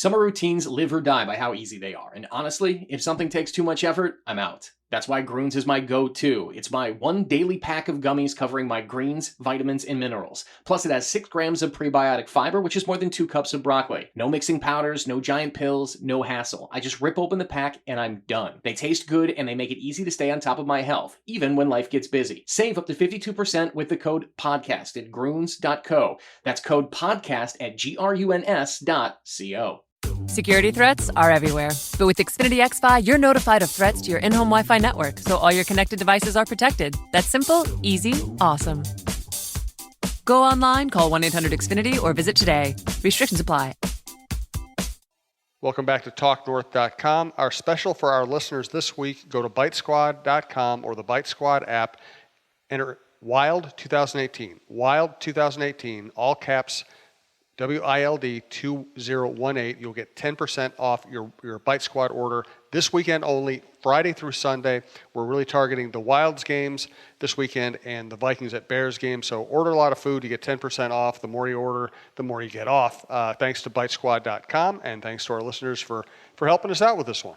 Summer routines live or die by how easy they are, and honestly, if something takes too much effort, I'm out. That's why Groons is my go-to. It's my one daily pack of gummies covering my greens, vitamins, and minerals. Plus, it has 6 grams of prebiotic fiber, which is more than 2 cups of broccoli. No mixing powders, no giant pills, no hassle. I just rip open the pack and I'm done. They taste good and they make it easy to stay on top of my health, even when life gets busy. Save up to 52% with the code PODCAST at Groons.co. That's code PODCAST at GRUNS.co. Security threats are everywhere. But with Xfinity XFi, you're notified of threats to your in-home Wi-Fi network, so all your connected devices are protected. That's simple, easy, awesome. Go online, call 1-800-XFINITY, or visit today. Restrictions apply. Welcome back to TalkNorth.com. Our special for our listeners this week, go to BiteSquad.com or the Bite Squad app. Enter WILD 2018. WILD 2018, all caps, WILD 2018. You'll get 10% off your Bite Squad order this weekend only, Friday through Sunday. We're really targeting the Wilds games this weekend and the Vikings at Bears game. So order a lot of food, you get 10% off. The more you order, the more you get off. Thanks to BiteSquad.com, and thanks to our listeners for helping us out with this one.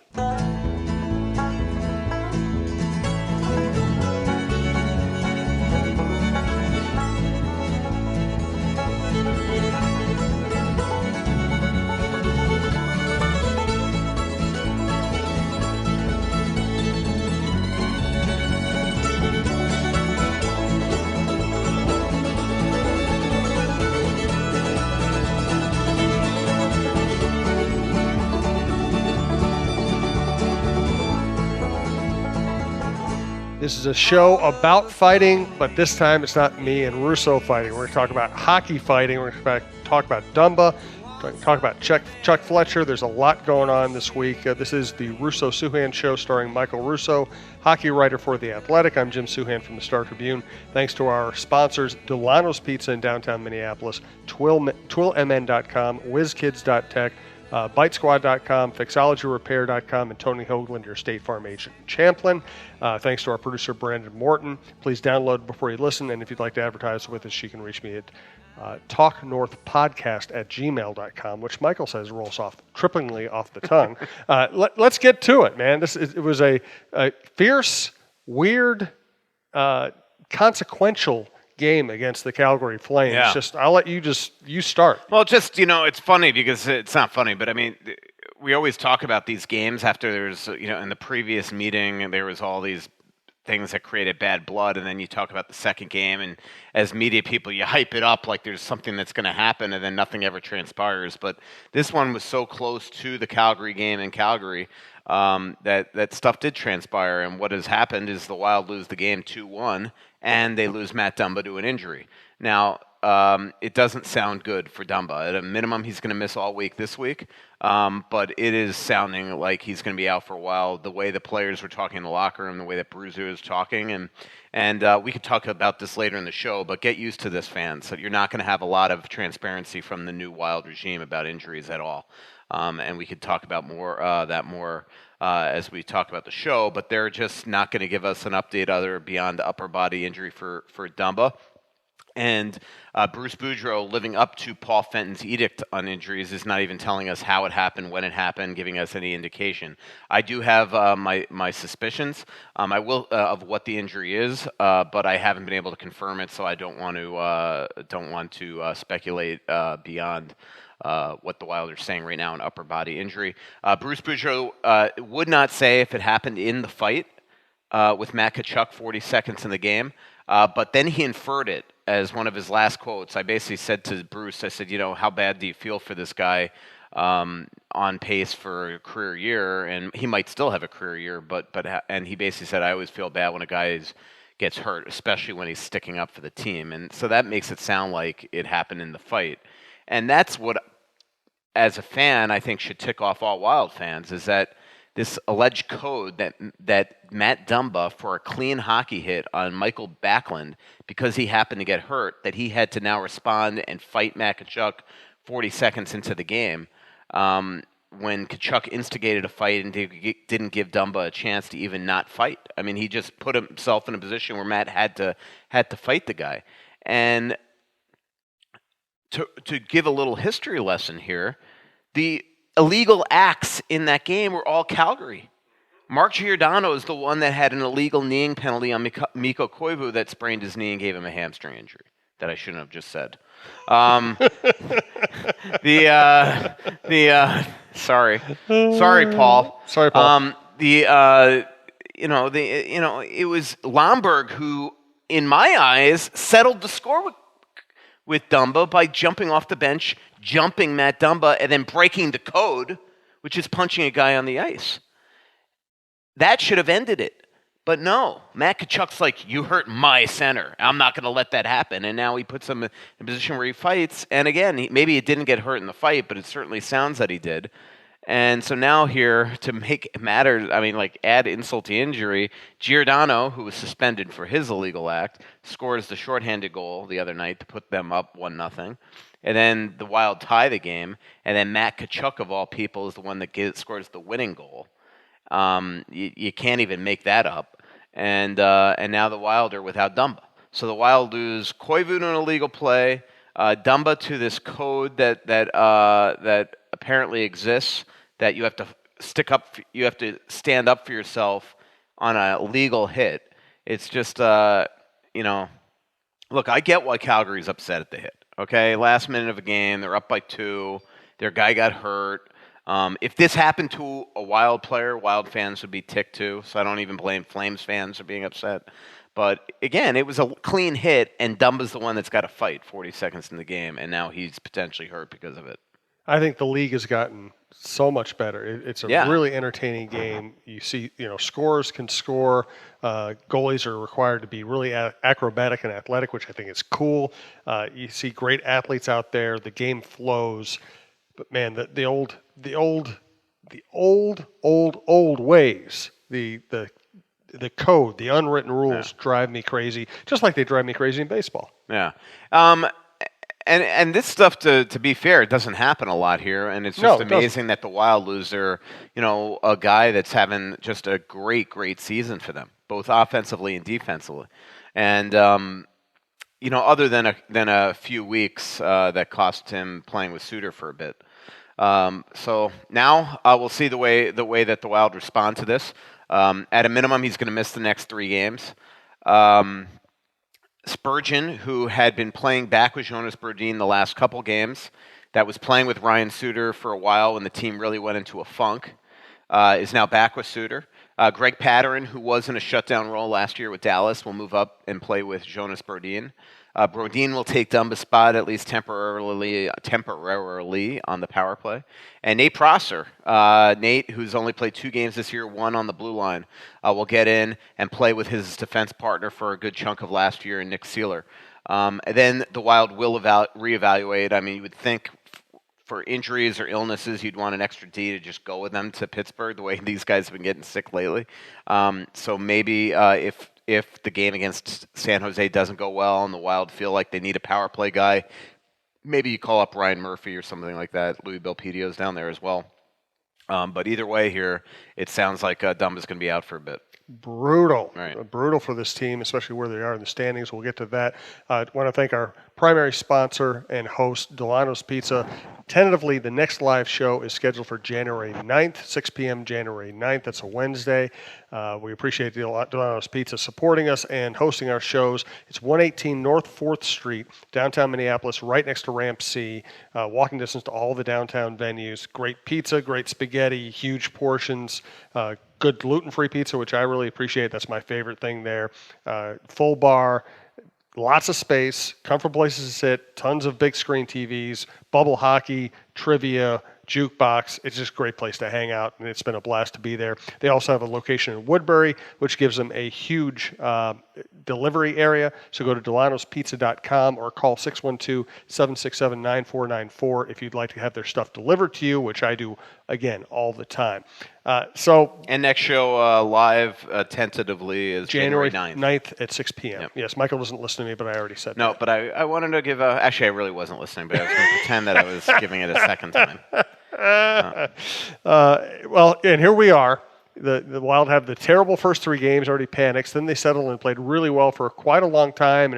This is a show about fighting, but this time it's not me and Russo fighting. We're going to talk about hockey fighting. We're going to talk about Dumba, talk about Chuck Fletcher. There's a lot going on this week. This is the Russo-Souhan show starring Michael Russo, hockey writer for The Athletic. I'm Jim Souhan from the Star Tribune. Thanks to our sponsors, Delano's Pizza in downtown Minneapolis, TwillMN.com, WizKids.tech, BiteSquad.com, FixologyRepair.com, and Tony Hoagland, your State Farm agent in Champlin. Thanks to our producer, Brandon Morton. Please download before you listen, and if you'd like to advertise with us, you can reach me at talknorthpodcast@gmail.com, which Michael says rolls off trippingly off the tongue. Let's get to it, man. It was a fierce, weird, consequential game against the Calgary Flames. Yeah. I'll let you start. Well, it's funny because it's not funny, but I mean, we always talk about these games after there's, in the previous meeting, there was all these things that created bad blood, and then you talk about the second game, and as media people, you hype it up like there's something that's going to happen, and then nothing ever transpires. But this one was so close to the Calgary game in Calgary that stuff did transpire, and what has happened is the Wild lose the game 2-1, and they lose Matt Dumba to an injury. Now, it doesn't sound good for Dumba. At a minimum, he's going to miss all week this week, but it is sounding like he's going to be out for a while. The way the players were talking in the locker room, the way that Bruiser is talking, and we could talk about this later in the show, but get used to this, fans. So you're not going to have a lot of transparency from the new Wild regime about injuries at all. And we could talk about more as we talk about the show, but they're just not going to give us an update beyond the upper body injury for Dumba. And Bruce Boudreau, living up to Paul Fenton's edict on injuries, is not even telling us how it happened, when it happened, giving us any indication. I do have my suspicions. I will of what the injury is, but I haven't been able to confirm it, so I don't want to speculate beyond what the Wild are saying right now, an upper body injury. Bruce Boudreau would not say if it happened in the fight with Matt Tkachuk 40 seconds in the game, but then he inferred it as one of his last quotes. I basically said to Bruce, I said, how bad do you feel for this guy on pace for a career year? And he might still have a career year, and he basically said, I always feel bad when a guy gets hurt, especially when he's sticking up for the team. And so that makes it sound like it happened in the fight. And that's what, as a fan, I think should tick off all Wild fans, is that this alleged code that Matt Dumba, for a clean hockey hit on Michael Backlund, because he happened to get hurt, that he had to now respond and fight Matt Tkachuk 40 seconds into the game, when Tkachuk instigated a fight and didn't give Dumba a chance to even not fight. I mean, he just put himself in a position where Matt had to fight the guy. And to give a little history lesson here, the illegal acts in that game were all Calgary. Mark Giordano is the one that had an illegal kneeing penalty on Mikko Koivu that sprained his knee and gave him a hamstring injury that I shouldn't have just said. Sorry, Paul. Sorry, Paul. It was Lomberg who, in my eyes, settled the score with Dumba by jumping off the bench, jumping Matt Dumba, and then breaking the code, which is punching a guy on the ice. That should have ended it. But no, Matt Tkachuk's like, you hurt my center. I'm not going to let that happen. And now he puts him in a position where he fights. And again, maybe he didn't get hurt in the fight, but it certainly sounds that he did. And so now here, to make it matter, add insult to injury, Giordano, who was suspended for his illegal act, scores the shorthanded goal the other night to put them up 1-0. And then the Wild tie the game. And then Matt Tkachuk, of all people, is the one that scores the winning goal. You can't even make that up. And now the Wild are without Dumba. So the Wild lose Koivu to an illegal play, Dumba to this code that apparently exists, that you have to stand up for yourself on a legal hit. It's just, look, I get why Calgary's upset at the hit. Okay, last minute of a game, they're up by 2, their guy got hurt. If this happened to a Wild player, Wild fans would be ticked too, so I don't even blame Flames fans for being upset. But again, it was a clean hit, and Dumba's the one that's got to fight 40 seconds in the game, and now he's potentially hurt because of it. I think the league has gotten so much better. It's a really entertaining game. You see, scorers can score. Goalies are required to be really acrobatic and athletic, which I think is cool. You see great athletes out there. The game flows. But man, the old ways, the code, the unwritten rules drive me crazy, just like they drive me crazy in baseball. Yeah. And this stuff, to be fair, it doesn't happen a lot here, and it's just amazing that the Wild lose their, a guy that's having just a great season for them, both offensively and defensively. And other than a few weeks that cost him playing with Suter for a bit. So now we'll see the way that the Wild respond to this. At a minimum, he's going to miss the next 3 games. Spurgeon, who had been playing back with Jonas Brodin the last couple games, that was playing with Ryan Suter for a while when the team really went into a funk, is now back with Suter. Greg Patterin, who was in a shutdown role last year with Dallas, will move up and play with Jonas Brodin. Brodin will take Dumba's spot, at least temporarily on the power play. And Nate Prosser, Nate, who's only played 2 games this year, 1 on the blue line, will get in and play with his defense partner for a good chunk of last year, Nick Seeler. And then the Wild will reevaluate. I mean, you would think for injuries or illnesses, you'd want an extra D to just go with them to Pittsburgh, the way these guys have been getting sick lately. So maybe if the game against San Jose doesn't go well and the Wild feel like they need a power play guy, maybe you call up Ryan Murphy or something like that. Louis Belpedio's down there as well. But either way here, it sounds like Dumba's going to be out for a bit. Brutal. Right. Brutal for this team, especially where they are in the standings. We'll get to that. I want to thank our primary sponsor and host, Delano's Pizza. Tentatively, the next live show is scheduled for January 9th, 6 p.m. January 9th. That's a Wednesday. We appreciate Delano's Pizza supporting us and hosting our shows. It's 118 North 4th Street, downtown Minneapolis, right next to Ramp C. Walking distance to all the downtown venues. Great pizza, great spaghetti, huge portions, good gluten-free pizza, which I really appreciate. That's my favorite thing there. Full bar, lots of space, comfortable places to sit, tons of big screen TVs, bubble hockey, trivia, jukebox. It's just a great place to hang out, and it's been a blast to be there. They also have a location in Woodbury, which gives them a huge delivery area. So go to delanospizza.com or call 612-767-9494 if you'd like to have their stuff delivered to you, which I do, again, all the time. And next show live tentatively is January 9th at 6 p.m. Yep. Yes, Michael doesn't listen to me, but I already said no, that. but I wanted to give actually, I really wasn't listening, but I was going to pretend that I was giving it a second time. Well, and here we are. The Wild have the terrible first 3 games, already panics. Then they settled and played really well for quite a long time,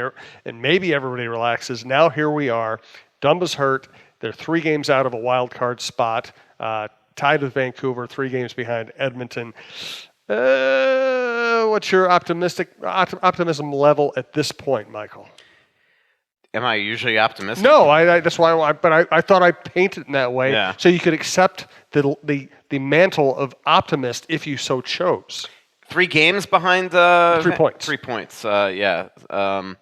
and maybe everybody relaxes. Now here we are. Dumba's hurt. They're 3 games out of a wild card spot, tied with Vancouver, 3 games behind Edmonton. What's your optimism level at this point, Michael? Am I usually optimistic? No, that's why. I thought I painted it in that way, so you could accept the mantle of optimist if you so chose. 3 games behind. 3 points. 3 points. Yeah. Did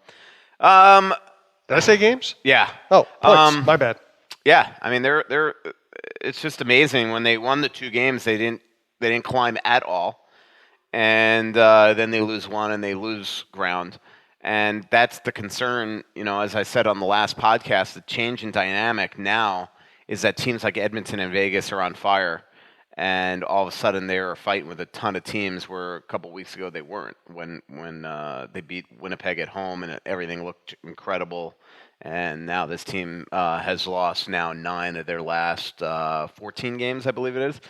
I say games? Yeah. Oh, points. My bad. Yeah. I mean, they're. It's just amazing when they won the 2 games. They didn't climb at all, and then they lose 1 and they lose ground. And that's the concern, as I said on the last podcast, the change in dynamic now is that teams like Edmonton and Vegas are on fire. And all of a sudden they are fighting with a ton of teams where a couple weeks ago they weren't when they beat Winnipeg at home and everything looked incredible. And now this team has lost now 9 of their last 14 games, I believe it is.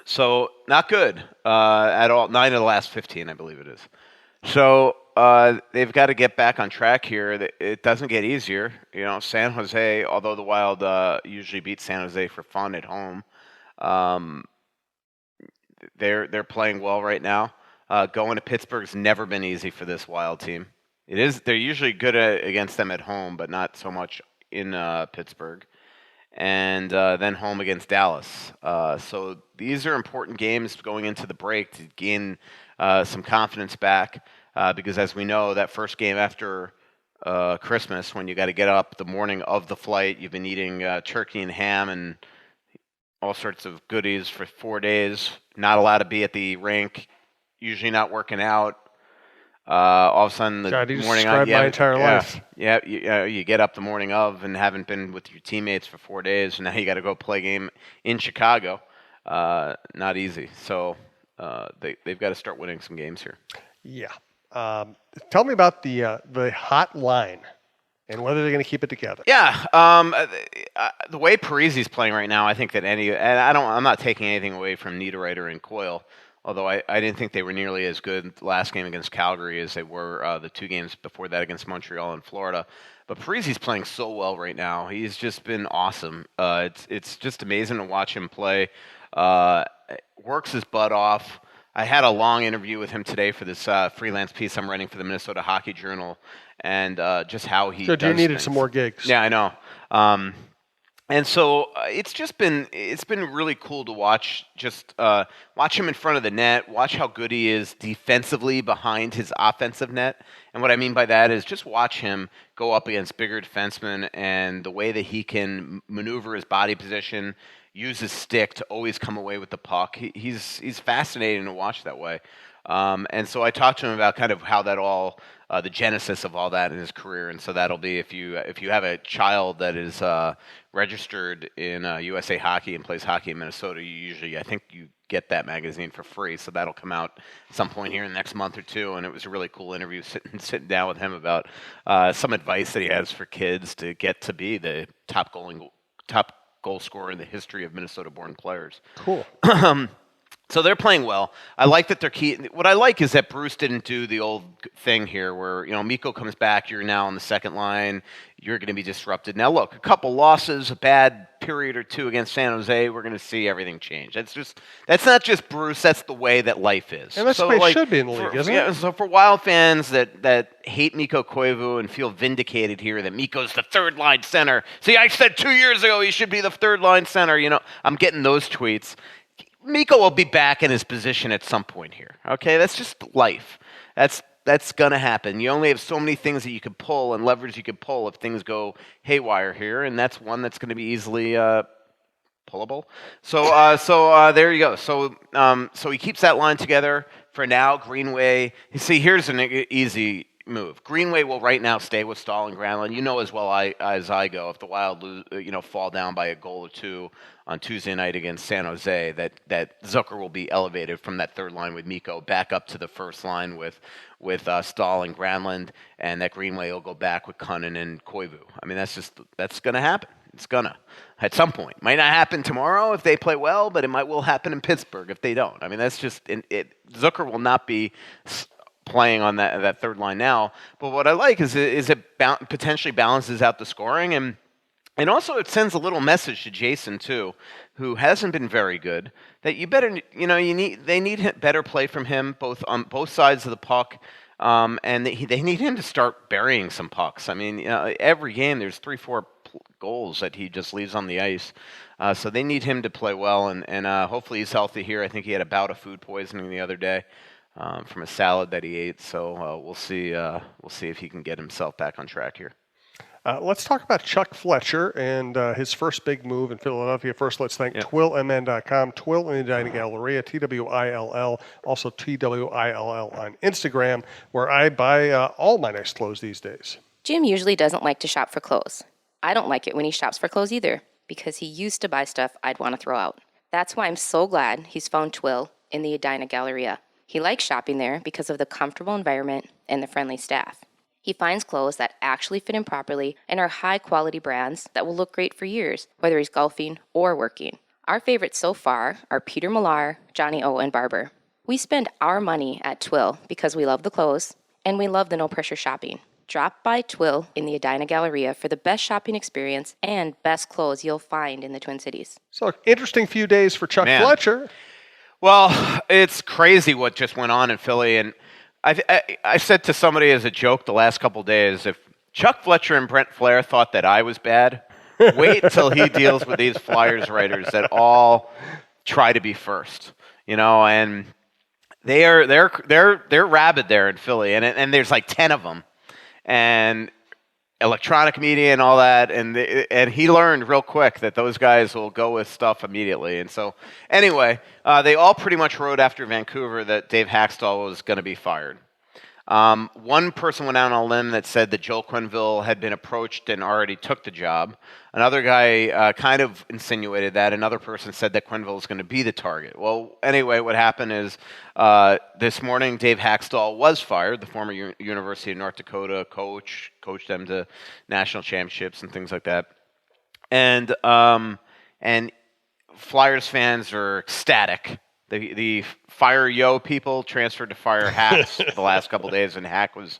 So not good at all. 9 of the last 15, I believe it is. So they've got to get back on track here. It doesn't get easier. San Jose, although the Wild usually beat San Jose for fun at home, they're playing well right now. Going to Pittsburgh's never been easy for this Wild team. It is. They're usually good against them at home, but not so much in Pittsburgh. And then home against Dallas. So these are important games going into the break to gain some confidence back, because as we know, that first game after Christmas, when you got to get up the morning of the flight, you've been eating turkey and ham and all sorts of goodies for 4 days, not allowed to be at the rink, usually not working out. All of a sudden, the morning of, my entire life. Yeah, you get up the morning of and haven't been with your teammates for 4 days, and now you got to go play a game in Chicago. Not easy. So they've got to start winning some games here. Yeah. Tell me about the hot line and whether they're going to keep it together. Yeah. The way Parisi's playing right now, I think that I'm not taking anything away from Niederreiter and Coyle. Although I didn't think they were nearly as good last game against Calgary as they were the 2 games before that against Montreal and Florida. But Parisi's playing so well right now. He's just been awesome. It's just amazing to watch him play. Works his butt off. I had a long interview with him today for this freelance piece I'm writing for the Minnesota Hockey Journal, and just how he does you needed things. some more gigs. Yeah, I know. And so it's been really cool to watch him in front of the net, watch how good he is defensively behind his offensive net. And what I mean by that is just watch him go up against bigger defensemen and the way that he can maneuver his body position, use his stick to always come away with the puck. He's fascinating to watch that way. And so I talked to him about kind of how that all, the genesis of all that in his career. And so that'll be if you have a child that is registered in USA Hockey and plays hockey in Minnesota, I think you get that magazine for free. So that'll come out at some point here in the next month or 2. And it was a really cool interview sitting down with him about some advice that he has for kids to get to be the top goal scorer in the history of Minnesota-born players. Cool. So they're playing well. I like that they're key. What I like is that Bruce didn't do the old thing here where, Mikko comes back, you're now on the second line, you're going to be disrupted. Now look, a couple losses, a bad period or 2 against San Jose, we're going to see everything change. That's not just Bruce, that's the way that life is. And that's the way it should be in the league, isn't it? So for Wild fans that hate Mikko Koivu and feel vindicated here that Mikko's the third line center. See, I said 2 years ago he should be the third line center. I'm getting those tweets. Mikko will be back in his position at some point here. Okay, that's just life. That's gonna happen. You only have so many things that you can pull and levers you can pull if things go haywire here, and that's one that's going to be easily pullable. So there you go. So he keeps that line together for now. Greenway. See, here's an easy move. Greenway will right now stay with Stahl and Granlund. You know as well as I go, if the Wild fall down by a goal or 2 on Tuesday night against San Jose, that Zucker will be elevated from that third line with Mikko back up to the first line with Stahl and Granlund, and that Greenway will go back with Cunnin and Koivu. I mean, that's going to happen. It's gonna at some point. Might not happen tomorrow if they play well, but it will happen in Pittsburgh if they don't. I mean, that's just it. Zucker will not be playing on that third line now. But what I like is it potentially balances out the scoring, and And also, it sends a little message to Jason too, who hasn't been very good. That you better, they need better play from him, both on both sides of the puck, and they need him to start burying some pucks. I mean, every game there's 3-4 goals that he just leaves on the ice, so they need him to play well, and hopefully he's healthy here. I think he had a bout of food poisoning the other day from a salad that he ate. So we'll see if he can get himself back on track here. Let's talk about Chuck Fletcher and his first big move in Philadelphia. First, let's thank TwillMN.com, Twill in the Dining Galleria, TWILL, also TWILL on Instagram, where I buy all my nice clothes these days. Jim usually doesn't like to shop for clothes. I don't like it when he shops for clothes either, because he used to buy stuff I'd want to throw out. That's why I'm so glad he's found Twill in the Edina Galleria. He likes shopping there because of the comfortable environment and the friendly staff. He finds clothes that actually fit him properly and are high-quality brands that will look great for years, whether he's golfing or working. Our favorites so far are Peter Millar, Johnny O, and Barber. We spend our money at Twill because we love the clothes and we love the no-pressure shopping. Drop by Twill in the Edina Galleria for the best shopping experience and best clothes you'll find in the Twin Cities. So, interesting few days for Chuck Fletcher. Well, it's crazy what just went on in Philly, and I said to somebody as a joke the last couple of days, if Chuck Fletcher and Brent Flair thought that I was bad, wait till he deals with these Flyers writers that all try to be first, and they're rabid there in Philly, and there's like 10 of them, and electronic media and all that, and he learned real quick that those guys will go with stuff immediately. And so, anyway, they all pretty much wrote after Vancouver that Dave Haxtell was going to be fired. One person went out on a limb that said that Joel Quenneville had been approached and already took the job. Another guy kind of insinuated that. Another person said that Quenneville was going to be the target. Well, anyway, what happened is this morning Dave Haxtell was fired, the former University of North Dakota coach, coached them to national championships and things like that. And Flyers fans are ecstatic. The Fire Yo people transferred to Fire Hacks the last couple of days, and Hack was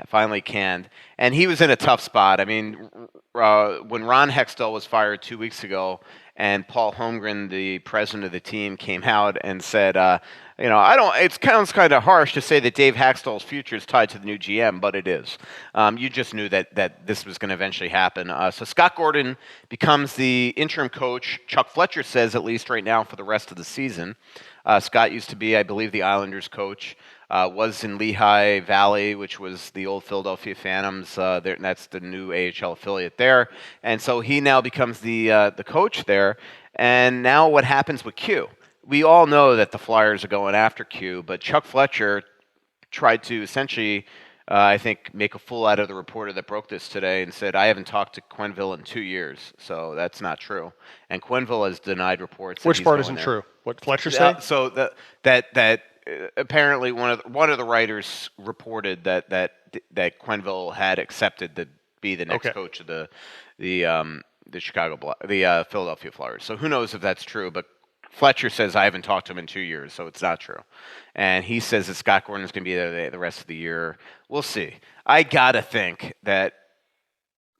finally canned. And he was in a tough spot. I mean, when Ron Hextall was fired 2 weeks ago, and Paul Holmgren, the president of the team, came out and said, it sounds kind of harsh to say that Dave Haxtell's future is tied to the new GM, but it is. You just knew that this was going to eventually happen. So Scott Gordon becomes the interim coach, Chuck Fletcher says, at least right now, for the rest of the season. Scott used to be, I believe, the Islanders coach, was in Lehigh Valley, which was the old Philadelphia Phantoms. That's the new AHL affiliate there. And so he now becomes the coach there. And now what happens with Q? We all know that the Flyers are going after Q, but Chuck Fletcher tried to essentially, I think, make a fool out of the reporter that broke this today and said, I haven't talked to Quenneville in 2 years. So that's not true. And Quenneville has denied reports. Which part isn't true? What Fletcher said? So that apparently one of the writers reported that Quenneville had accepted to be the next coach of the Philadelphia Flyers. So who knows if that's true, but Fletcher says I haven't talked to him in 2 years, so it's not true. And he says that Scott Gordon is going to be there the rest of the year. We'll see. I gotta think that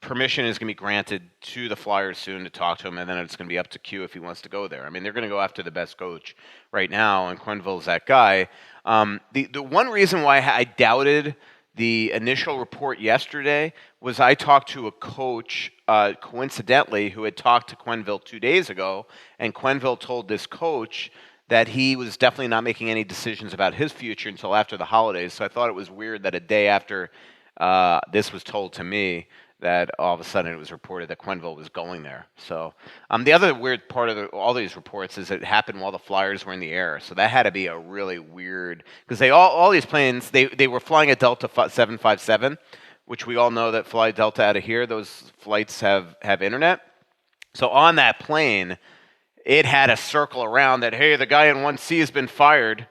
permission is going to be granted to the Flyers soon to talk to him, and then it's going to be up to Q if he wants to go there. I mean, they're going to go after the best coach right now, and Quenneville's that guy. The one reason why I doubted the initial report yesterday was I talked to a coach, coincidentally, who had talked to Quenneville 2 days ago, and Quenneville told this coach that he was definitely not making any decisions about his future until after the holidays. So I thought it was weird that a day after this was told to me, that all of a sudden it was reported that Quenneville was going there. So the other weird part of all these reports is it happened while the Flyers were in the air. So that had to be a really weird, because all these planes, they were flying a Delta 757, which we all know that fly Delta out of here. Those flights have internet. So on that plane, it had a circle around that, hey, the guy in 1C has been fired.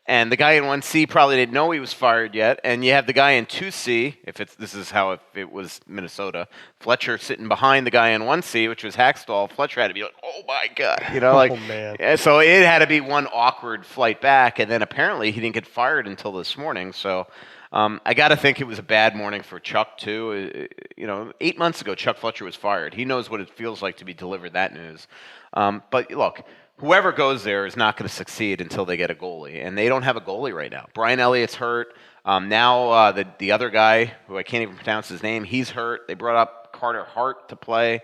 And the guy in 1C probably didn't know he was fired yet. And you have the guy in 2C, this is how it was Minnesota, Fletcher sitting behind the guy in 1C, which was Haxtell. Fletcher had to be like, oh my God. Oh, man. So it had to be one awkward flight back. And then apparently he didn't get fired until this morning. So I got to think it was a bad morning for Chuck, too. 8 months ago, Chuck Fletcher was fired. He knows what it feels like to be delivered that news. But look, whoever goes there is not going to succeed until they get a goalie. And they don't have a goalie right now. Brian Elliott's hurt. Now the other guy, who I can't even pronounce his name, he's hurt. They brought up Carter Hart to play.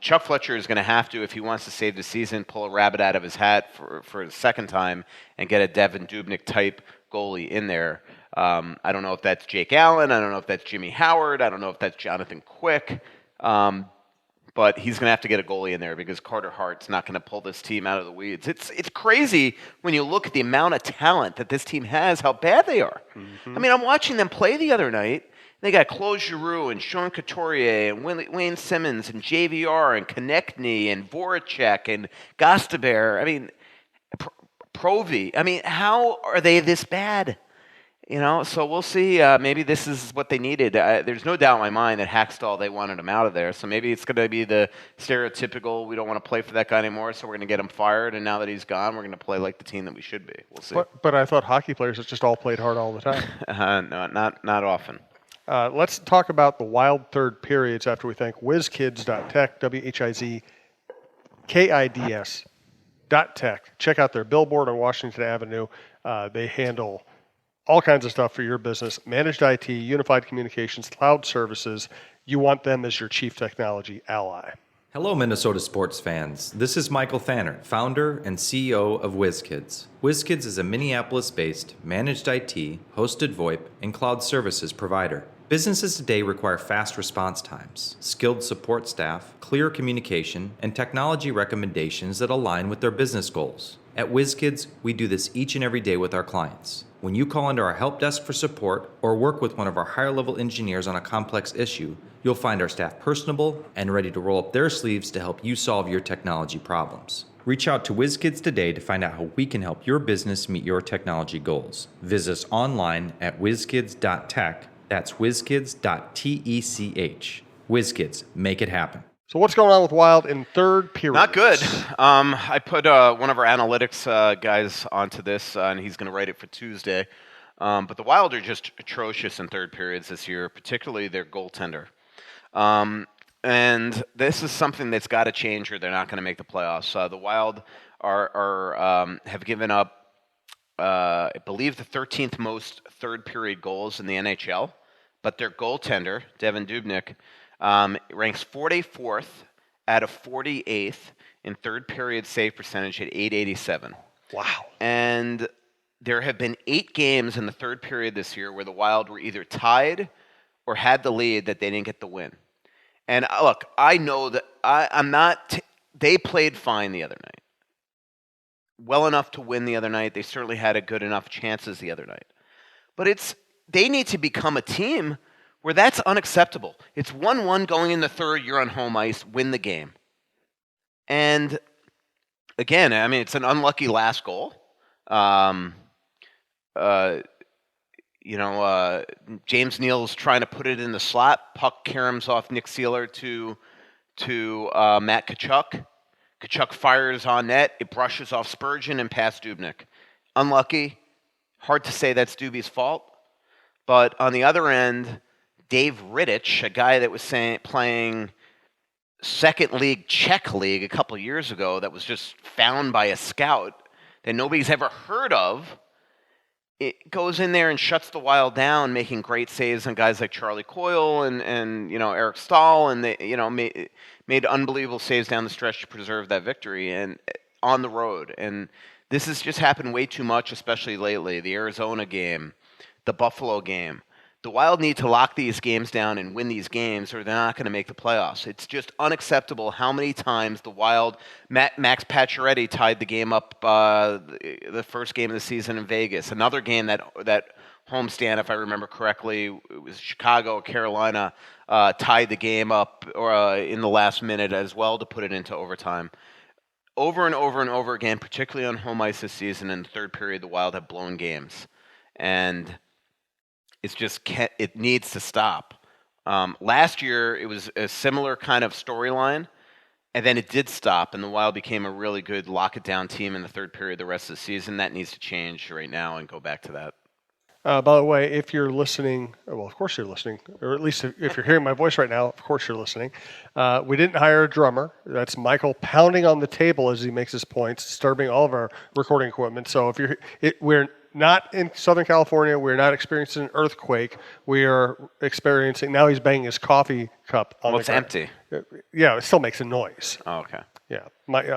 Chuck Fletcher is going to have to, if he wants to save the season, pull a rabbit out of his hat for the second time and get a Devin Dubnyk-type goalie in there. I don't know if that's Jake Allen. I don't know if that's Jimmy Howard. I don't know if that's Jonathan Quick. But he's going to have to get a goalie in there because Carter Hart's not going to pull this team out of the weeds. It's crazy when you look at the amount of talent that this team has, how bad they are. Mm-hmm. I mean, I'm watching them play the other night. They got Claude Giroux and Sean Couturier and Wayne Simmons and JVR and Konechny and Voracek and Gastaber. I mean, Provy. I mean, how are they this bad? So we'll see. Maybe this is what they needed. There's no doubt in my mind that Hackstall, they wanted him out of there. So maybe it's going to be the stereotypical, we don't want to play for that guy anymore, so we're going to get him fired. And now that he's gone, we're going to play like the team that we should be. We'll see. But I thought hockey players have just all played hard all the time. No, not often. Let's talk about the Wild third periods after we thank WhizKids.tech, WHIZKIDS.tech. Check out their billboard on Washington Avenue. They handle all kinds of stuff for your business. Managed IT, unified communications, cloud services. You want them as your chief technology ally. Hello, Minnesota sports fans. This is Michael Thanner, founder and CEO of WhizKids. WhizKids is a Minneapolis-based managed IT, hosted VoIP, and cloud services provider. Businesses today require fast response times, skilled support staff, clear communication, and technology recommendations that align with their business goals. At WhizKids, we do this each and every day with our clients. When you call into our help desk for support or work with one of our higher-level engineers on a complex issue, you'll find our staff personable and ready to roll up their sleeves to help you solve your technology problems. Reach out to WhizKids today to find out how we can help your business meet your technology goals. Visit us online at WhizKids.tech. That's WhizKids.tech. WhizKids, make it happen. So what's going on with Wild in third period? Not good. I put one of our analytics guys onto this, and he's going to write it for Tuesday. But the Wild are just atrocious in third periods this year, particularly their goaltender. And this is something that's got to change, or they're not going to make the playoffs. The Wild have given up, I believe, the 13th most third period goals in the NHL. But their goaltender, Devin Dubnyk, ranks 44th out of 48th in third period save percentage at .887. Wow. And there have been 8 games in the third period this year where the Wild were either tied or had the lead that they didn't get the win. And look, I know that they played fine the other night. Well enough to win the other night. They certainly had a good enough chances the other night. But they need to become a team where that's unacceptable. It's 1-1 going in the third, you're on home ice, win the game. And again, I mean, it's an unlucky last goal. James Neal's trying to put it in the slot. Puck caroms off Nick Seeler to Matt Tkachuk. Tkachuk fires on net. It brushes off Spurgeon and past Dubnyk. Unlucky. Hard to say that's Doobie's fault. But on the other end, Dave Rittich, a guy that was playing second league Czech league a couple years ago that was just found by a scout that nobody's ever heard of, it goes in there and shuts the Wild down, making great saves on guys like Charlie Coyle and Eric Stahl, and they made unbelievable saves down the stretch to preserve that victory and on the road. And this has just happened way too much, especially lately. The Arizona game, the Buffalo game. The Wild need to lock these games down and win these games, or they're not going to make the playoffs. It's just unacceptable how many times the Wild, Max Pacioretty tied the game up the first game of the season in Vegas. Another game that homestand, if I remember correctly, it was Chicago or Carolina, tied the game up in the last minute as well to put it into overtime. Over and over and over again, particularly on home ice this season, in the third period, the Wild have blown games. And it needs to stop. Last year, it was a similar kind of storyline, and then it did stop, and the Wild became a really good lock-it-down team in the third period the rest of the season. That needs to change right now and go back to that. By the way, if you're listening, well, of course you're listening, or at least if you're hearing my voice right now, of course you're listening. We didn't hire a drummer. That's Michael pounding on the table as he makes his points, disturbing all of our recording equipment. So we're not in Southern California. We're not experiencing an earthquake. We are experiencing, now he's banging his coffee cup on the ground. It's empty. Yeah, it still makes a noise. Oh, okay. Yeah,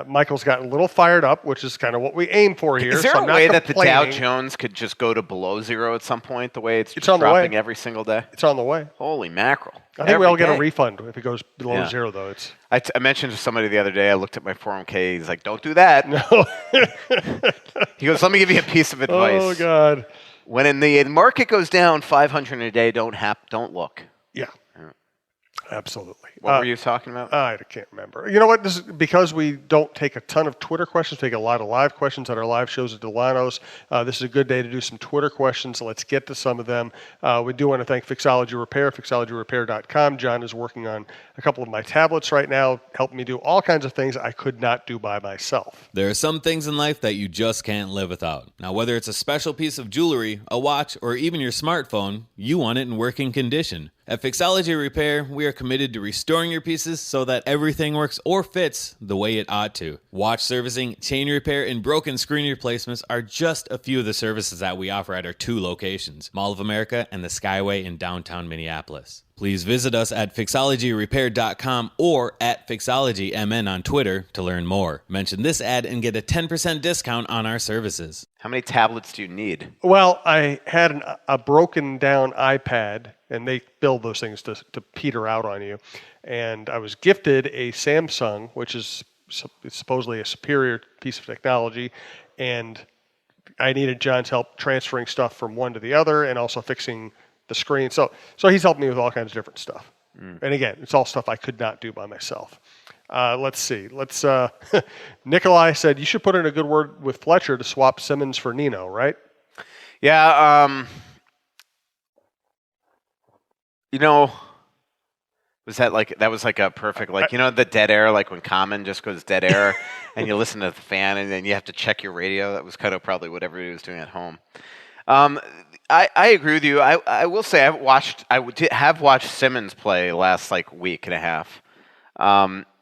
Michael's gotten a little fired up, which is kind of what we aim for here. Is there so a I'm not way that the Dow complaining. Jones could just go to below zero at some point, the way it's just on the dropping way. every single day? It's on the way. Holy mackerel. I think we Every all get a day. refund if it goes below Yeah. zero, though. It's I mentioned to somebody the other day, I looked at my 401k, he's like, don't do that. no. He goes, let me give you a piece of advice. Oh God. When the market goes down 500 a day, don't look. Yeah. Absolutely. What were you talking about? I can't remember. You know what? This is because we don't take a ton of Twitter questions. We take a lot of live questions at our live shows at Delano's. This is a good day to do some Twitter questions. Let's get to some of them. We do want to thank Fixology Repair, fixologyrepair.com. John is working on a couple of my tablets right now, helping me do all kinds of things I could not do by myself. There are some things in life that you just can't live without. Now, whether it's a special piece of jewelry, a watch, or even your smartphone, you want it in working condition. At Fixology Repair, we are committed to restoring your pieces so that everything works or fits the way it ought to. Watch servicing, chain repair, and broken screen replacements are just a few of the services that we offer at our 2 locations, Mall of America and the Skyway in downtown Minneapolis. Please visit us at fixologyrepair.com or at fixologymn on Twitter to learn more. Mention this ad and get a 10% discount on our services. How many tablets do you need? Well, I had a broken down iPad, and they build those things to peter out on you. And I was gifted a Samsung, which is supposedly a superior piece of technology, and I needed John's help transferring stuff from one to the other and also fixing the screen. So he's helped me with all kinds of different stuff. And again, it's all stuff I could not do by myself. Let's see. Nikolai said, you should put in a good word with Fletcher to swap Simmons for Nino, right? Yeah, that was like a perfect, the dead air, like when Common just goes dead air and you listen to the fan and then you have to check your radio. That was kind of probably what everybody was doing at home. I agree with you. I will say I have watched Simmons play last week and a half.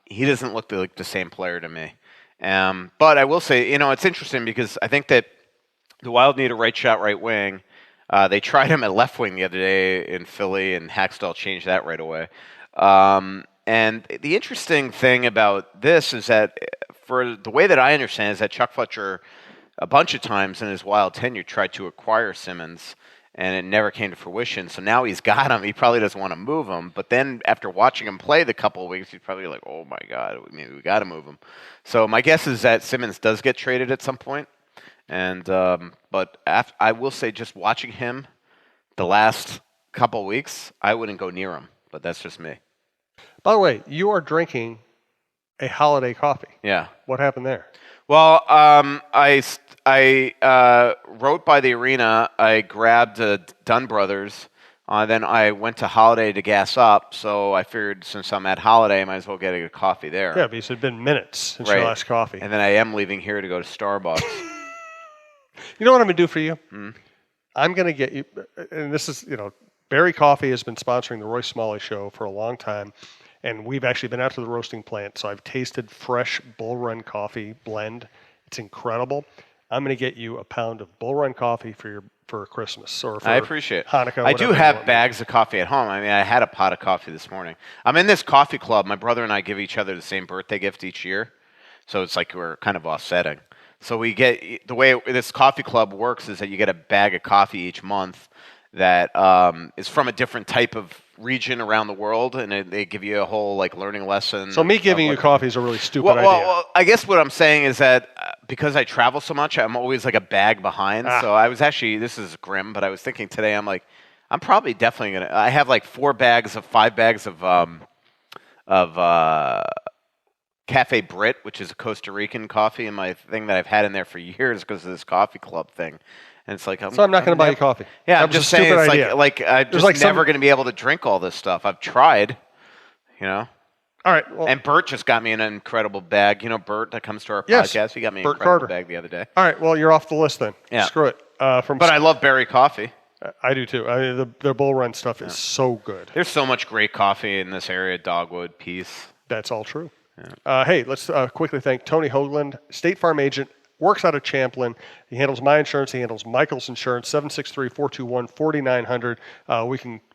He doesn't look like the same player to me. But I will say, it's interesting because I think that the Wild need a right shot, right wing. They tried him at left wing the other day in Philly, and Hackstall changed that right away. And the interesting thing about this is that, for the way that I understand, is that Chuck Fletcher, a bunch of times in his Wild tenure, tried to acquire Simmons, and it never came to fruition. So now he's got him. He probably doesn't want to move him. But then after watching him play the couple of weeks, he's probably like, oh, my God, maybe we got to move him. So my guess is that Simmons does get traded at some point. And but I will say, just watching him the last couple of weeks, I wouldn't go near him. But that's just me. By the way, you are drinking a holiday coffee. Yeah. What happened there? Well, I wrote by the arena. I grabbed Dunn Brothers. Then I went to Holiday to gas up. So I figured, since I'm at Holiday, I might as well get a coffee there. Yeah, because it had been minutes since your last coffee. And then I am leaving here to go to Starbucks. You know what I'm going to do for you? I'm going to get you, and this is, Berry Coffee has been sponsoring the Roy Smalley Show for a long time. And we've actually been out to the roasting plant, so I've tasted fresh Bull Run coffee blend. It's incredible. I'm going to get you a pound of Bull Run coffee for Christmas or for I appreciate it. Hanukkah. I do have bags of coffee at home. I mean, I had a pot of coffee this morning. I'm in this coffee club. My brother and I give each other the same birthday gift each year, so it's like we're kind of offsetting. So we get, the way this coffee club works is that you get a bag of coffee each month that is from a different type of region around the world, and they give you a whole learning lesson. So me giving you coffee is a really stupid idea. Well, I guess what I'm saying is that because I travel so much, I'm always like a bag behind. So I was actually, this is grim, but I was thinking today, I'm like, I'm probably definitely gonna. I have 5 bags of Cafe Brit, which is a Costa Rican coffee, and my thing that I've had in there for years because of this coffee club thing. And it's like, so I'm not going to buy you coffee. Yeah, I'm just just saying, it's idea. I'm just never going to be able to drink all this stuff. I've tried, All right. Well, and Bert just got me an incredible bag. Bert that comes to our podcast. He got me an Bert incredible Carter. bag the other day. All right. Well, you're off the list then. Yeah. Screw it. But I love Berry Coffee. I do too. I mean, their Bull Run stuff is so good. There's so much great coffee in this area. Dogwood, Peace. That's all true. Hey, let's quickly thank Tony Hoagland, State Farm agent, works out of Champlin. He handles my insurance. He handles Michael's insurance. 763-421-4900.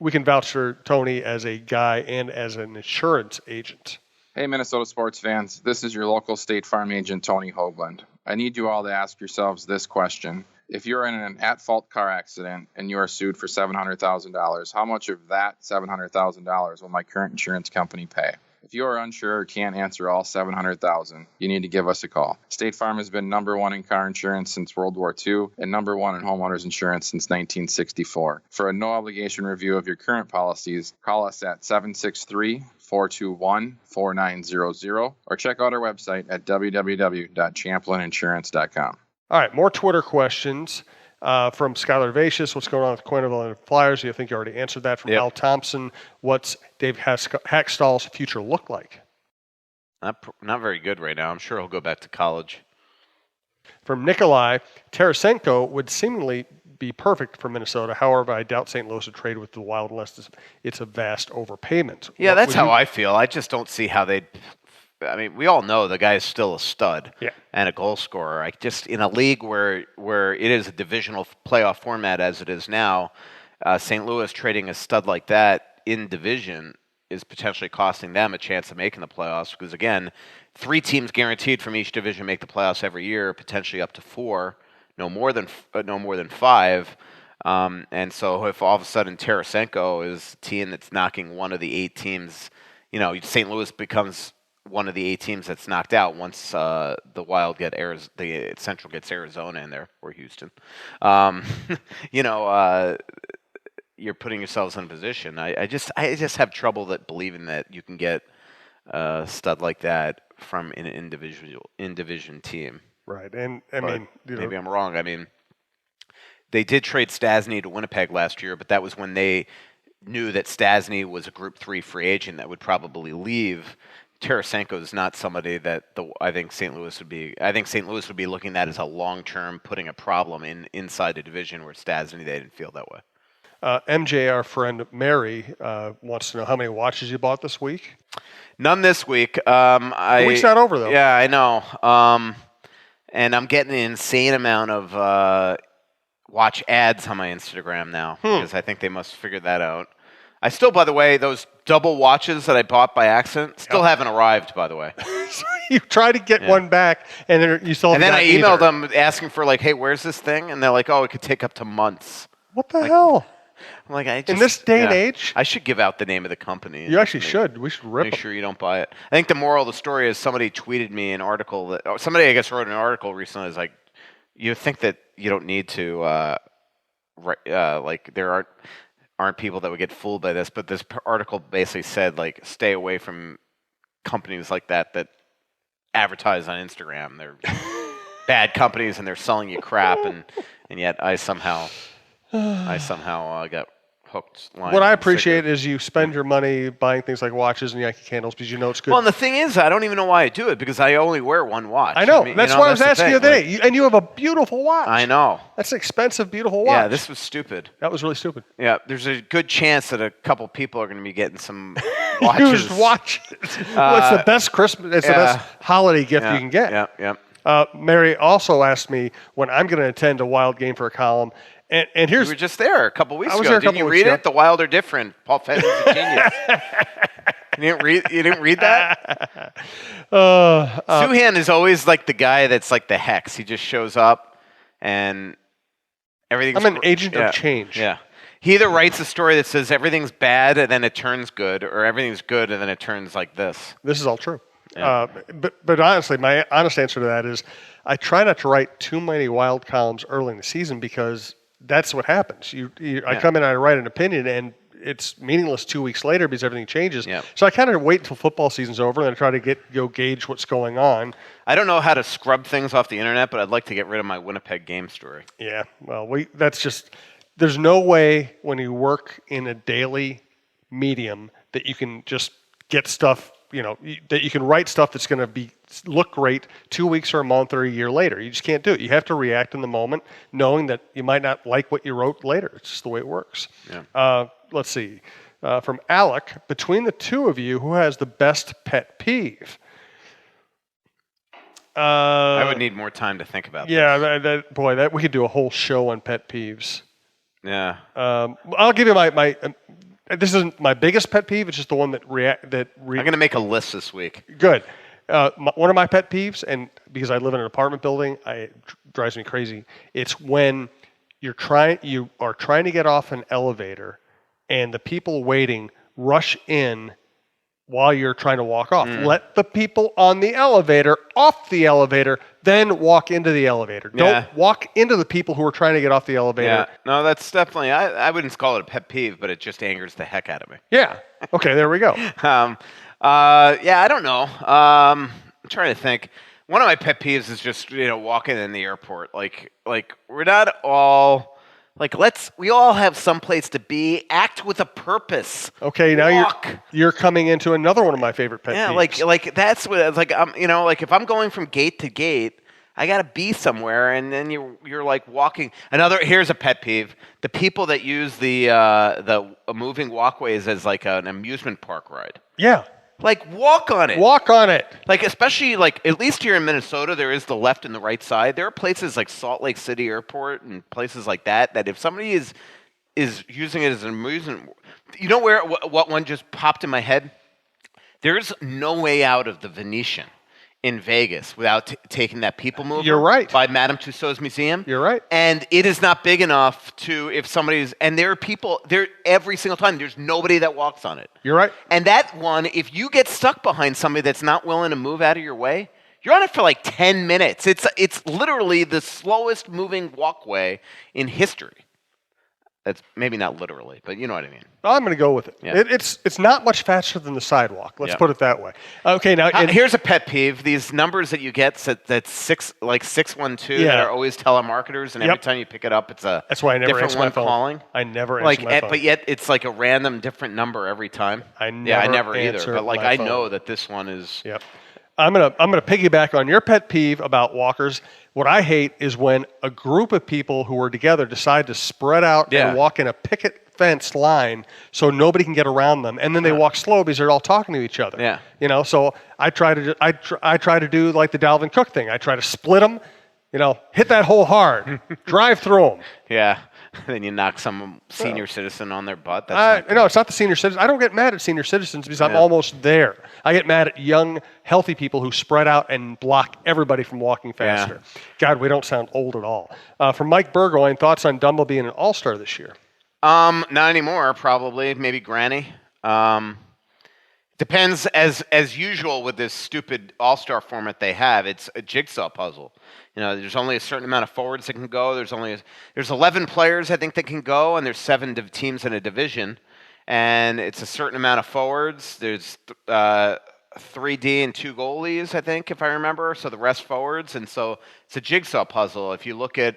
We can vouch for Tony as a guy and as an insurance agent. Hey, Minnesota sports fans. This is your local State Farm agent, Tony Hoagland. I need you all to ask yourselves this question. If you're in an at-fault car accident and you are sued for $700,000, how much of that $700,000 will my current insurance company pay? If you are unsure or can't answer all $700,000, you need to give us a call. State Farm has been number one in car insurance since World War II and number one in homeowners insurance since 1964. For a no-obligation review of your current policies, call us at 763-421-4900 or check out our website at www.champlininsurance.com. All right, more Twitter questions from Skylar Vasius. What's going on with Quenneville and Flyers? You think you already answered that. From Al Thompson, what's Dave Hackstall's future look like? Not very good right now. I'm sure he'll go back to college. From Nikolai, Tarasenko would seemingly be perfect for Minnesota. However, I doubt St. Louis would trade with the Wild unless it's a vast overpayment. Yeah, that's how I feel. I just don't see how they'd... I mean, we all know the guy is still a stud and a goal scorer. I just in a league where it is a divisional playoff format as it is now, St. Louis trading a stud like that in division is potentially costing them a chance of making the playoffs because again, 3 teams guaranteed from each division make the playoffs every year, potentially up to 4, no more than 5. And so if all of a sudden Tarasenko is a team that's knocking one of the 8 teams, St. Louis becomes one of the 8 teams that's knocked out once the Wild get the Central gets Arizona in there or Houston. You're putting yourselves in a position. I just have trouble believing that you can get a stud like that from an in-division team. Right, and maybe I'm wrong. I mean, they did trade Stasny to Winnipeg last year, but that was when they knew that Stasny was a Group 3 free agent that would probably leave. Tarasenko is not somebody that I think St. Louis would be. I think St. Louis would be looking at as a long-term putting a problem inside the division where Stasny they didn't feel that way. MJ, our friend Mary, wants to know how many watches you bought this week. None this week. The week's not over though. Yeah, I know. And I'm getting an insane amount of watch ads on my Instagram now because I think they must figure that out. I still, by the way, those double watches that I bought by accident still haven't arrived, by the way. So you try to get one back, and then you still haven't. And then I emailed them asking for, like, hey, where's this thing? And they're like, oh, it could take up to months. What the hell? I'm like, in this day and age? I should give out the name of the company. You actually should. We should rip Make sure you don't buy it. I think the moral of the story is somebody tweeted me an article somebody, I guess, wrote an article recently. Is like, you think that you don't need to, like, there aren't people that would get fooled by this, but this article basically said, like, stay away from companies like that advertise on Instagram. They're bad companies and they're selling you crap, and yet I somehow got hooked. What I appreciate is you spend your money buying things like watches and Yankee candles because you know it's good. Well, and the thing is, I don't even know why I do it because I only wear one watch. I know. That's why I was asking you the other day. And you have a beautiful watch. I know. That's an expensive, beautiful watch. Yeah, this was stupid. That was really stupid. Yeah, there's a good chance that a couple people are going to be getting some watches. Used watches. Well, it's the best Christmas. It's the best holiday gift you can get. Yeah. Mary also asked me when I'm going to attend a Wild game for a column. And here's you were just there a couple weeks ago. There Didn't you read it? The Wild are different. Paul Fenton's a genius. You didn't read that? Souhan is always like the guy that's like the hex. He just shows up and everything's... I'm an agent of change. Yeah. He either writes a story that says everything's bad and then it turns good, or everything's good and then it turns like this. This is all true. Yeah. But honestly, my honest answer to that is I try not to write too many Wild columns early in the season because that's what happens. I come in and I write an opinion, and it's meaningless 2 weeks later because everything changes. Yeah. So I kind of wait until football season's over and I try to gauge what's going on. I don't know how to scrub things off the internet, but I'd like to get rid of my Winnipeg game story. Yeah, well, there's no way when you work in a daily medium that you can just get stuff, that you can write stuff that's going to be look great 2 weeks or a month or a year later. You just can't do it. You have to react in the moment, knowing that you might not like what you wrote later. It's just the way it works. Yeah. Let's see. From Alec, between the two of you, who has the best pet peeve? I would need more time to think about yeah, this. that we could do a whole show on pet peeves. Yeah. I'll give you my this isn't my biggest pet peeve. It's just the one that I'm going to make a list this week. Good. One of my pet peeves, and because I live in an apartment building, it drives me crazy. It's when you are trying to get off an elevator, and the people waiting rush in while you're trying to walk off. Let the people on the elevator off the elevator, then walk into the elevator. Yeah. Don't walk into the people who are trying to get off the elevator. Yeah. No, that's definitely, I wouldn't call it a pet peeve, but it just angers the heck out of me. Yeah. Okay, there we go. Yeah, I don't know. I'm trying to think. One of my pet peeves is just, walking in the airport. Like we're not all... we all have some place to be. Act with a purpose. Okay, now Walk. you're coming into another one of my favorite pet peeves. Yeah, like that's what it's like. If I'm going from gate to gate, I gotta be somewhere, and then you're like walking. Here's a pet peeve: the people that use the moving walkways as like an amusement park ride. Yeah. Like, walk on it. Walk on it. Like, especially, at least here in Minnesota, there is the left and the right side. There are places like Salt Lake City Airport and places like that if somebody is using it as an amusement... You know what one just popped in my head? There's no way out of the Venetian in Vegas without taking that people mover. You're right. By Madame Tussauds Museum. You're right. And it is not big enough if somebody's... And there are people... There every single time, there's nobody that walks on it. You're right. And that one, if you get stuck behind somebody that's not willing to move out of your way, you're on it for like 10 minutes. It's literally the slowest moving walkway in history. That's maybe not literally, but you know what I mean. I'm going to go with it. Yeah. It's not much faster than the sidewalk. Let's put it that way. Okay, now here's a pet peeve: these numbers that you get that's 612 that are always telemarketers, and every time you pick it up, it's a that's why I never different answer one my phone. calling. I never answer my phone. But yet it's like a random different number every time. I never either. answer But my I phone. know that this one is. Yep. I'm gonna piggyback on your pet peeve about walkers. What I hate is when a group of people who are together decide to spread out and walk in a picket fence line so nobody can get around them, and then they walk slow because they're all talking to each other. Yeah. So I try to do like the Dalvin Cook thing. I try to split them. Hit that hole hard, drive through them. Yeah. Then you knock some senior citizen on their butt. No, it's not the senior citizens. I don't get mad at senior citizens because I'm almost there. I get mad at young, healthy people who spread out and block everybody from walking faster. Yeah. God, we don't sound old at all. From Mike Burgoyne, thoughts on Dumba being an all-star this year? Not anymore, probably. Maybe Granny. Depends, as usual with this stupid all-star format they have, it's a jigsaw puzzle. There's only a certain amount of forwards that can go. There's 11 players, I think, that can go, and there's 7 teams in a division. And it's a certain amount of forwards. There's 3D and 2 goalies, I think, if I remember. So the rest forwards. And so it's a jigsaw puzzle. If you look at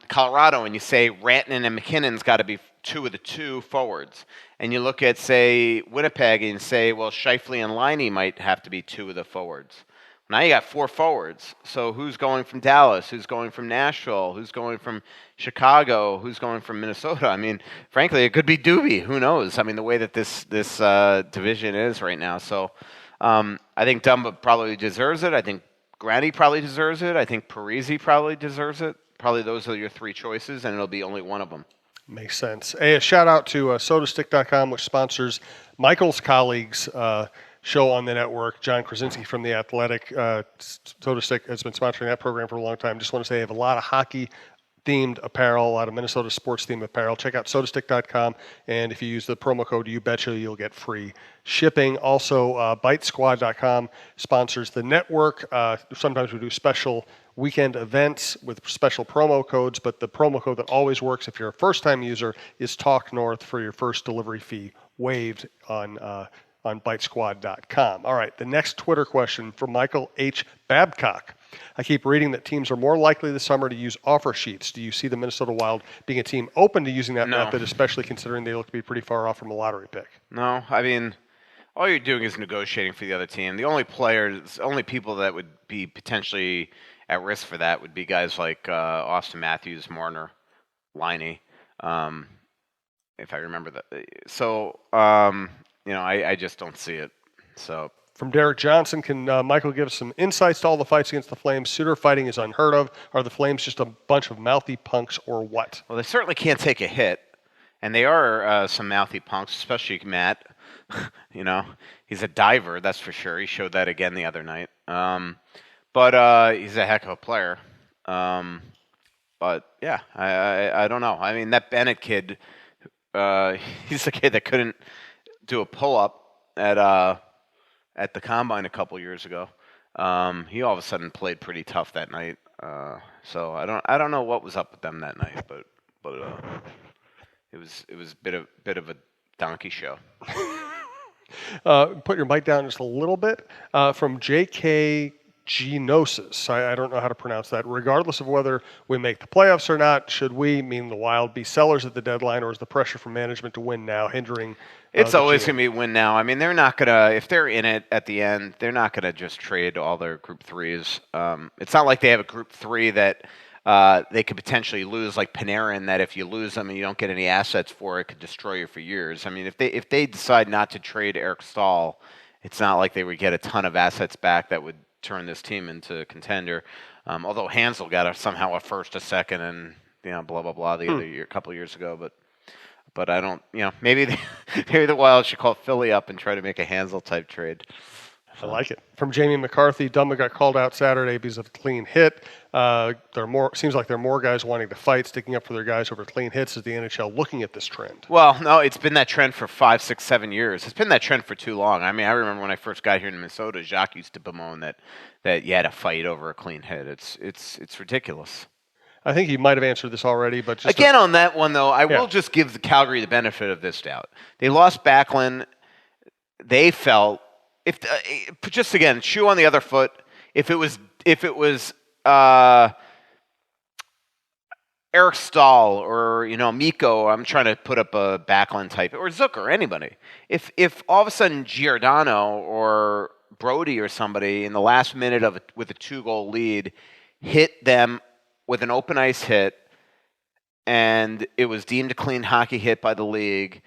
Colorado and you say Rantanen and McKinnon's got to be 2 of the 2 forwards. And you look at, say, Winnipeg and say, well, Scheifele and Laine might have to be 2 of the forwards. Now you got 4 forwards. So who's going from Dallas? Who's going from Nashville? Who's going from Chicago? Who's going from Minnesota? I mean, frankly, it could be Doobie. Who knows? I mean, the way that this division is right now. So I think Dumba probably deserves it. I think Granny probably deserves it. I think Parisi probably deserves it. Probably those are your 3 choices, and it'll be only one of them. Makes sense. Hey, a shout out to SodaStick.com, which sponsors Michael's colleagues' show on the network. John Krasinski from The Athletic. SodaStick has been sponsoring that program for a long time. Just want to say they have a lot of hockey-themed apparel, a lot of Minnesota sports-themed apparel. Check out SodaStick.com, and if you use the promo code YouBetcha, you'll get free shipping. Also, BiteSquad.com sponsors the network. Sometimes we do special weekend events with special promo codes, but the promo code that always works if you're a first-time user is Talk North for your first delivery fee waived on BiteSquad.com. All right, the next Twitter question from Michael H. Babcock. I keep reading that teams are more likely this summer to use offer sheets. Do you see the Minnesota Wild being a team open to using that method, especially considering they look to be pretty far off from a lottery pick? No, I mean, all you're doing is negotiating for the other team. The only people that would be potentially at risk for that would be guys like Austin Matthews, Marner, Liney, if I remember that. So, I just don't see it. So. From Derek Johnson, can Michael give us some insights to all the fights against the Flames? Suitor fighting is unheard of. Are the Flames just a bunch of mouthy punks or what? Well, they certainly can't take a hit, and they are some mouthy punks, especially Matt. He's a diver, that's for sure. He showed that again the other night. But he's a heck of a player. But yeah, I don't know. I mean, that Bennett kid, he's the kid that couldn't do a pull-up at the combine a couple years ago. He all of a sudden played pretty tough that night. So I don't know what was up with them that night, but it was a bit of a donkey show. Put your mic down just a little bit. From J.K. Genosis, I don't know how to pronounce that. Regardless of whether we make the playoffs or not, should we, meaning the Wild, be sellers at the deadline, or is the pressure from management to win now hindering? It's always going to be win now. I mean, they're not going to, if they're in it at the end, they're not going to just trade all their group threes. It's not like they have a group three that they could potentially lose, like Panarin, that if you lose them and you don't get any assets for it, could destroy you for years. I mean, if they decide not to trade Eric Stahl, it's not like they would get a ton of assets back that would turn this team into a contender. Although Hansel got somehow a first, a second, and blah blah blah the other year, a couple of years ago. But I don't. Maybe the Wild should call Philly up and try to make a Hansel type trade. I like it. From Jamie McCarthy, Dumba got called out Saturday because of a clean hit. Seems like there are more guys wanting to fight, sticking up for their guys over clean hits. Is the NHL looking at this trend? Well, no, it's been that trend for 5, 6, 7 years. It's been that trend for too long. I mean, I remember when I first got here in Minnesota, Jacques used to bemoan that you had to fight over a clean hit. It's ridiculous. I think he might have answered this already, but just again on that one though, I will just give the Calgary the benefit of this doubt. They lost Backlund. They felt. If just again, shoe on the other foot. If it was Eric Stahl or Mikko, I'm trying to put up a Backlund type, or Zucker or anybody. If all of a sudden Giordano or Brody or somebody in the last minute with a 2-goal lead hit them with an open ice hit, and it was deemed a clean hockey hit by the league,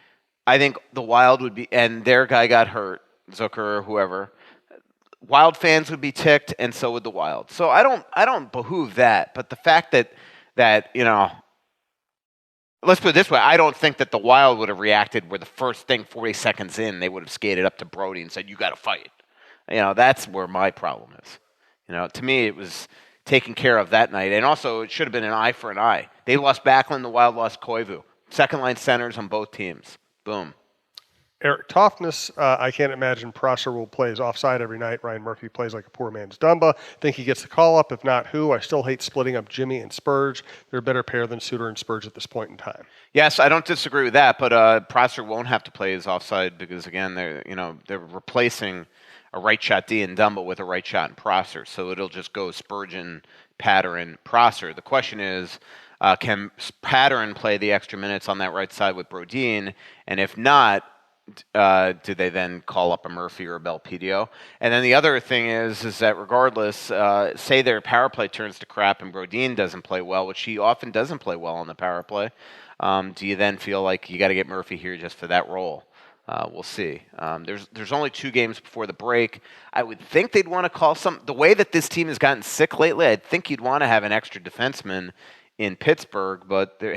I think the Wild would be, and their guy got hurt. Zucker or whoever, Wild fans would be ticked, and so would the Wild. So I don't behoove that. But the fact that let's put it this way, I don't think that the Wild would have reacted where the first thing 40 seconds in they would have skated up to Brody and said, "You got to fight." That's where my problem is. To me it was taken care of that night, and also it should have been an eye for an eye. They lost Backlund, the Wild lost Koivu. Second line centers on both teams. Boom. Eric Toughness, I can't imagine Prosser will play as offside every night. Ryan Murphy plays like a poor man's Dumba. Think he gets the call up. If not, who? I still hate splitting up Jimmy and Spurge. They're a better pair than Suter and Spurge at this point in time. Yes, I don't disagree with that, but Prosser won't have to play as offside because again, they're replacing a right shot D in Dumba with a right shot in Prosser, so it'll just go Spurgeon, Patterson, Prosser. The question is, can Patterson play the extra minutes on that right side with Brodin? And if not, do they then call up a Murphy or a Belpedio? And then the other thing is that regardless, say their power play turns to crap and Brodin doesn't play well, which he often doesn't play well on the power play, do you then feel like you got to get Murphy here just for that role? We'll see. There's only 2 games before the break. I would think they'd want to call the way that this team has gotten sick lately, I'd think you'd want to have an extra defenseman in Pittsburgh, but they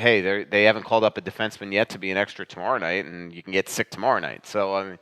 haven't called up a defenseman yet to be an extra tomorrow night, and you can get sick tomorrow night. So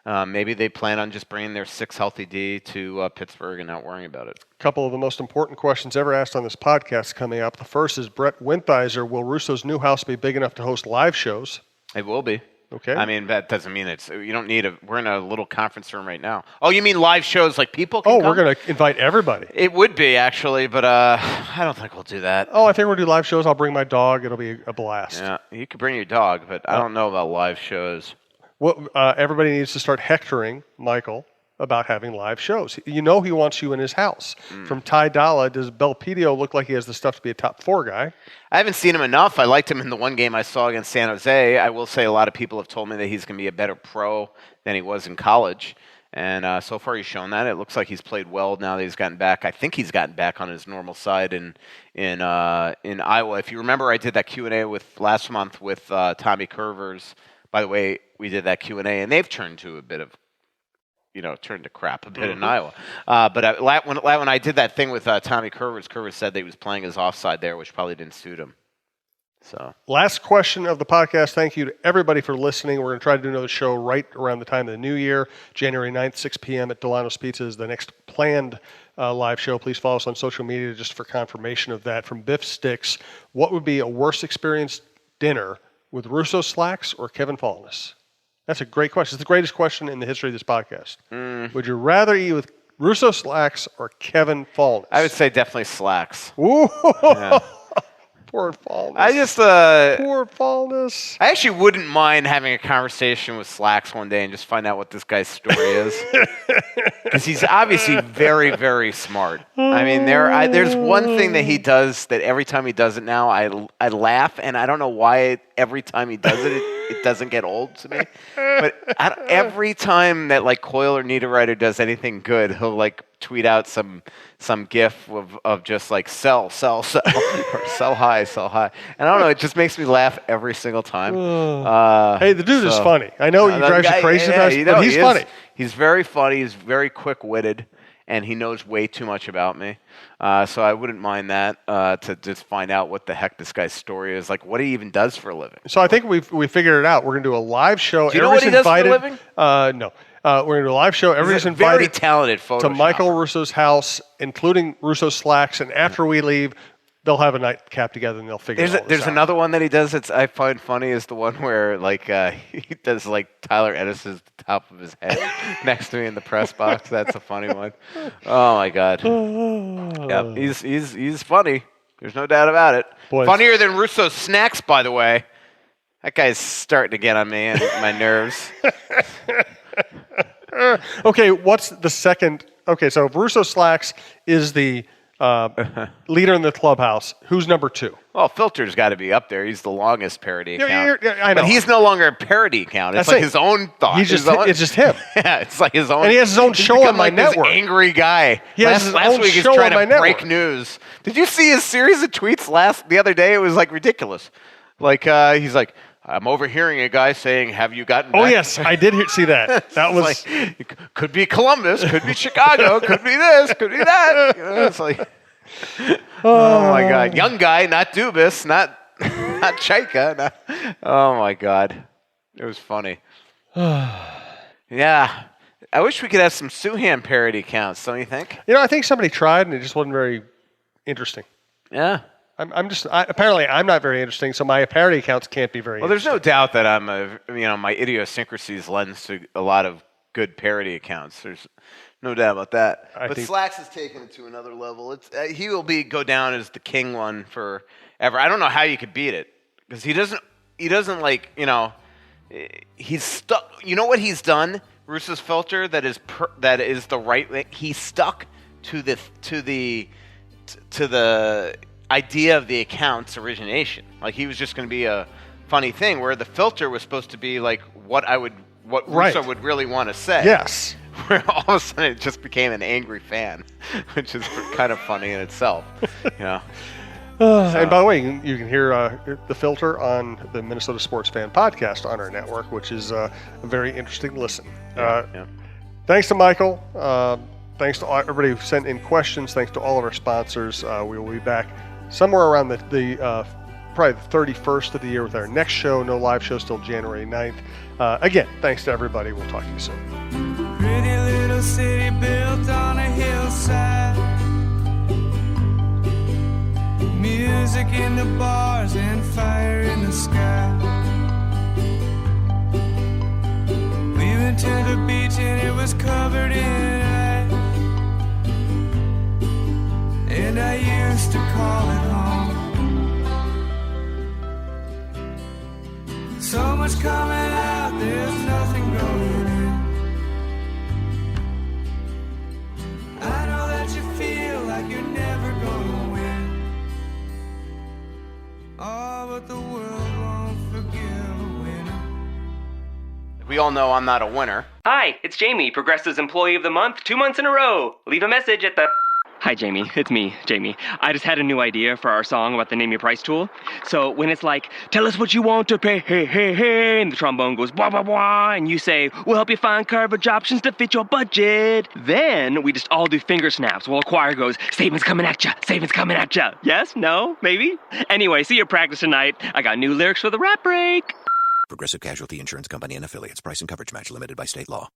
maybe they plan on just bringing their 6 healthy D to Pittsburgh and not worrying about it. A couple of the most important questions ever asked on this podcast coming up. The first is Brett Winthizer. Will Russo's new house be big enough to host live shows? It will be. Okay. I mean, that doesn't mean you don't need we're in a little conference room right now. Oh, you mean live shows like people can come? We're going to invite everybody. It would be, actually, but I don't think we'll do that. I think we'll do live shows. I'll bring my dog. It'll be a blast. Yeah, you could bring your dog, but I don't know about live shows. Well, everybody needs to start hectoring Michael about having live shows. You know he wants you in his house. From Ty Dalla, does Belpedio look like he has the stuff to be a top 4 guy? I haven't seen him enough. I liked him in the one game I saw against San Jose. I will say a lot of people have told me that he's going to be a better pro than he was in college. And so far he's shown that. It looks like he's played well now that he's gotten back. I think he's gotten back on his normal side in Iowa. If you remember, I did that Q&A last month with Tommy Curvers. By the way, we did that Q&A, and they've turned to a bit of turned to crap a bit in Iowa. But when I did that thing with Tommy Curvers said that he was playing his offside there, which probably didn't suit him. So, last question of the podcast. Thank you to everybody for listening. We're going to try to do another show right around the time of the new year. January 9th, 6 p.m. at Delano's Pizza is the next planned live show. Please follow us on social media just for confirmation of that. From Biff Sticks, what would be a worse experience dinner with Russo slacks or Kevin Fallness? That's a great question. It's the greatest question in the history of this podcast. Would you rather eat with Russo slacks or Kevin Fallness? I would say definitely slacks. Ooh. Yeah. Poor Fallness. Poor Fallness. I actually wouldn't mind having a conversation with Slacks one day and just find out what this guy's story is. Because he's obviously very, very smart. I mean, there's one thing that he does that every time he does it now, I laugh, and I don't know why every time he does it, it doesn't get old to me. But every time that like Coyle or Niederreiter does anything good, he'll like tweet out some gif of just like sell, or sell high. And I don't know, it just makes me laugh every single time. Hey, the dude is funny. I know he drives you crazy sometimes, but he's funny. He's very funny. He's very quick-witted, and he knows way too much about me. So I wouldn't mind that to just find out what the heck this guy's story is, like what he even does for a living. So I think we figured it out. We're going to do a live show. Do you know what he does for a living? No. We're going to do a live show. Everybody's invited very talented Photoshop. to Michael Russo's house, including Russo slacks. And after we leave, they'll have a nightcap together and they'll figure it out. There's another one that he does that I find funny is the one where like he does like Tyler Ennis's top of his head next to me in the press box. That's a funny one. Oh my God. Yeah, he's funny. There's no doubt about it. Boys. Funnier than Russo's snacks, by the way. That guy's starting to get on me and my nerves. Okay, what's the second? Okay, so if Russo slacks is the leader in the clubhouse, who's number 2? Well, Filter's got to be up there. He's the longest parody account. I know. But he's no longer a parody account. It's like his own thought. It's just him. Yeah, it's like his own. And he has his own show on my network. This angry guy. He has his last own week he's show trying on my to break network. news. Did you see his series of tweets the other day? It was like ridiculous. Like he's like, I'm overhearing a guy saying, "Have you gotten back?" Oh yes, I did see that. That was like, it could be Columbus, could be Chicago, could be this, could be that. You know, it's like, oh my God, young guy, not Dubas, not Chaika. Oh my God, it was funny. Yeah, I wish we could have some Souhan parody counts. Don't you think? I think somebody tried and it just wasn't very interesting. Yeah. Apparently I'm not very interesting, so my parody accounts can't be very. Well, there's no doubt that I'm my idiosyncrasies lends to a lot of good parody accounts. There's no doubt about that. But Slacks has taken it to another level. He will go down as the king one forever. I don't know how you could beat it because he doesn't like he's stuck. You know what he's done? Russo's filter that is the right way. He's stuck to the idea of the account's origination. Like he was just going to be a funny thing, where the filter was supposed to be like what Russo would really want to say. Yes. Where all of a sudden it just became an angry fan, which is kind of funny in itself. And by the way, you can hear the filter on the Minnesota Sports Fan podcast on our network, which is a very interesting listen. Thanks to Michael. Thanks to everybody who sent in questions. Thanks to all of our sponsors. We will be back somewhere around the probably the 31st of the year with our next show. No live show till January 9th. Again, thanks to everybody. We'll talk to you soon. Pretty little city built on a hillside. Music in the bars and fire in the sky. We went to the beach and it was covered in ice. And I used to call it home. So much coming out, there's nothing going in. We all know I'm not a winner. Hi, it's Jamie, Progressive's Employee of the Month, 2 months in a row. Leave a message at the... Hi, Jamie. It's me, Jamie. I just had a new idea for our song about the Name Your Price tool. So when it's like, tell us what you want to pay, hey, hey, hey, and the trombone goes, blah, blah, blah, and you say, we'll help you find coverage options to fit your budget. Then we just all do finger snaps while a choir goes, savings coming at ya, savings coming at ya. Yes? No? Maybe? Anyway, see you at practice tonight. I got new lyrics for the rap break. Progressive Casualty Insurance Company and Affiliates. Price and coverage match limited by state law.